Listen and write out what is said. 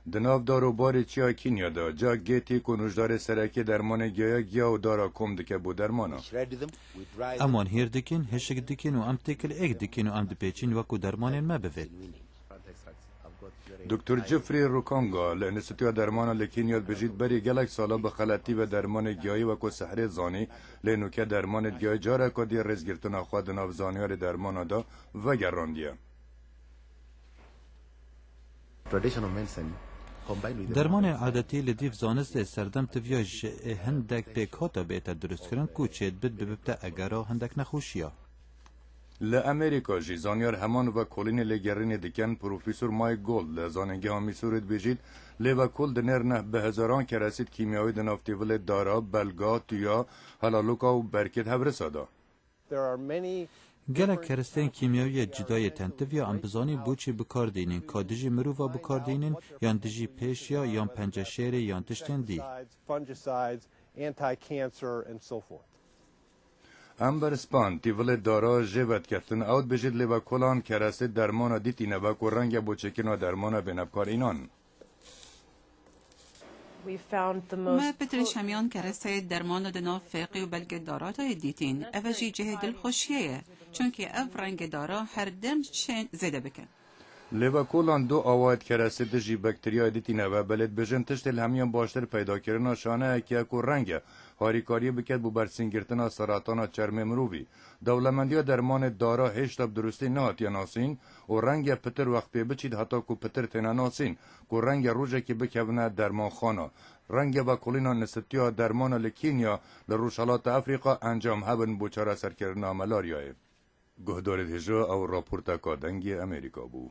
دناف دارو باری چیا کینیا دا جا گیتی کنوشدار سرکی درمان گیا گیا و دارا کم دکه بو درمانا. امان هیر دکین هشک دکین و ام تکل ایک دکین و ام دپیچین وکو درمان ما بفید. دکتر جفری روکانگا لانستیتوی درمان لکینیات بجید بری گلک سالا به خلطی و درمان گیایی و کو سحر زانی لنوکه درمان گیایی جاره کدی رزگرتنا خود ناف زانیار درمان دا و گراندیه. درمان عادتی لدیف زانست سردم تویاج هندک پیکاتا بیتا درست کرن کوچید بد ببتا اگرا هندک نخوشیا. لامریکا جی زانیار همان و کلین لگرین دکن پروفیسور مایک گولد لزاننگه همی سورد بجید لیوا کل دنر نه به هزاران کرسید کیمیایی دنافتیول دارا بلگا تویا هلالوکا و برکت هورسادا. گلک کرستین کیمیایی جدای تنتویا ام بزانی بوچی بکار دینین که دجی مروفا بکار دینین یان دجی پیشیا یان پنجشیر یان تشتین دی. امبر سپان تیول دارا جوت کتن اوت بجید لیوا کلان کرسته درمانا دیتینه و که رنگ بوچکینا درمانا بنبکار اینان. ما پترش همیان کرسته درمان دنا فقی و بلکه دارات دیتین اوجی جه دل خوشیه چونکه اف رنگ دارا هر دم چین زده بکن. لیوا کلان دو آواد کرسته دجی بکتریا دیتینه و بلد بجن تشتل همیان باشتر پیدا کرنا شانه اکیه که رنگ هاریکاری بکد بو برسینگرتنا سرطان چرم مروی. دولمندیا درمان دارا هشتاب درستی نهات یا ناسین و رنگ پتر وقت بچید حتی که پتر تنه ناسین که رنگ روژه که بکونه درمان خانه. رنگ و کلینا نستیا درمان لکینیا لروشالات افریقا انجام هبن بوچاره سرکرنا ملاریای. گهدارد هجا او راپورتا کادنگی امریکا بو.